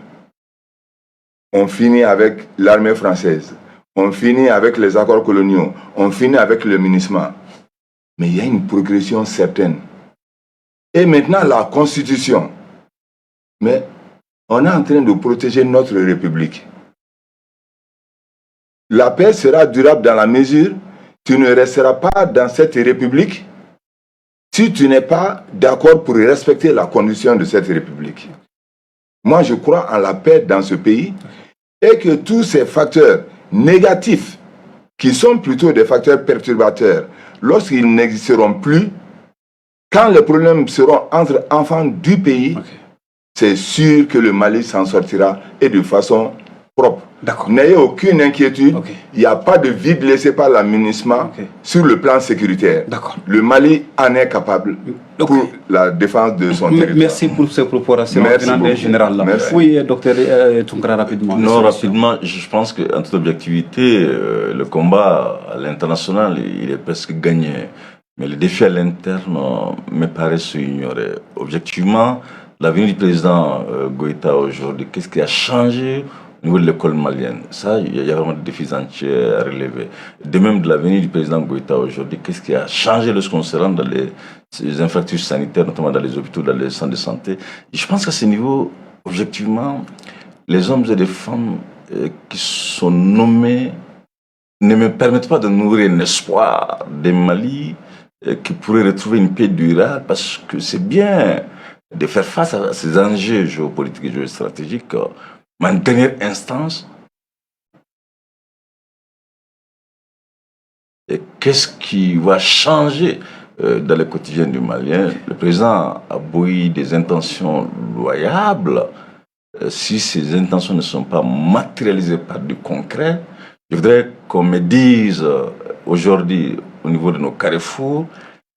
On finit avec l'armée française. On finit avec les accords coloniaux. On finit avec le MINUSMA. Mais il y a une progression certaine. Et maintenant, la Constitution. Mais on est en train de protéger notre République. La paix sera durable dans la mesure où tu ne resteras pas dans cette République si tu n'es pas d'accord pour respecter la condition de cette République. Moi, je crois en la paix dans ce pays et que tous ces facteurs négatifs, qui sont plutôt des facteurs perturbateurs, lorsqu'ils n'existeront plus, quand les problèmes seront entre enfants du pays, c'est sûr que le Mali s'en sortira et de façon propre. N'ayez aucune inquiétude, il n'y a pas de vide laissé par la MINUSMA sur le plan sécuritaire. Le Mali en est capable pour la défense de son territoire. Merci pour ce propos général. Merci. Oui, docteur Tunkara, rapidement. Non, rapidement, je pense qu'en toute objectivité, le combat à l'international, il est presque gagné. Mais le défi à l'interne me paraît se ignorer. Objectivement, l'avenir du président Goïta aujourd'hui, qu'est-ce qui a changé au niveau de l'école malienne? Ça, il y a vraiment des défis entiers à relever. De même, de l'avenir du président Goïta aujourd'hui, qu'est-ce qui a changé lorsqu'on se rend dans les infrastructures sanitaires, notamment dans les hôpitaux, dans les centres de santé? Et je pense qu'à ce niveau, objectivement, les hommes et les femmes qui sont nommés ne me permettent pas de nourrir un espoir des Mali qui pourrait retrouver une paix durable, parce que c'est bien de faire face à ces enjeux géopolitiques et géostratégiques. Mais en dernière instance, et qu'est-ce qui va changer dans le quotidien du Malien? Le président a beau des intentions loyables, si ces intentions ne sont pas matérialisées par du concret, je voudrais qu'on me dise aujourd'hui, au niveau de nos carrefours,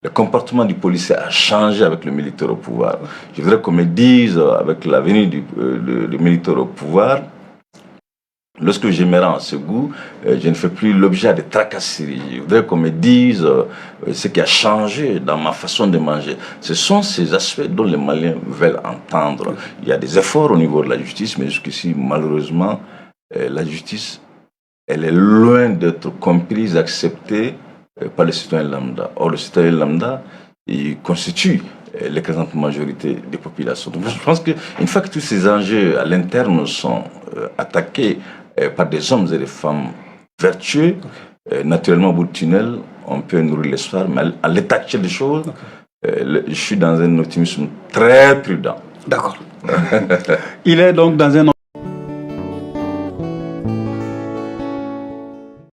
le comportement du policier a changé avec le militaire au pouvoir. Je voudrais qu'on me dise, avec la venue du militaire au pouvoir, lorsque je me rends à ce goût, je ne fais plus l'objet de tracasseries. Je voudrais qu'on me dise ce qui a changé dans ma façon de manger. Ce sont ces aspects dont les Maliens veulent entendre. Il y a des efforts au niveau de la justice, mais jusqu'ici, malheureusement, la justice, elle est loin d'être comprise, acceptée par le citoyen lambda. Or, le citoyen lambda, il constitue l'écrasante majorité des populations. Donc, je pense qu'une fois que tous ces enjeux à l'interne sont attaqués par des hommes et des femmes vertueux, naturellement, au bout du tunnel, on peut nourrir l'espoir, mais à l'état actuel des choses, je suis dans un optimisme très prudent. D'accord. Il est donc dans un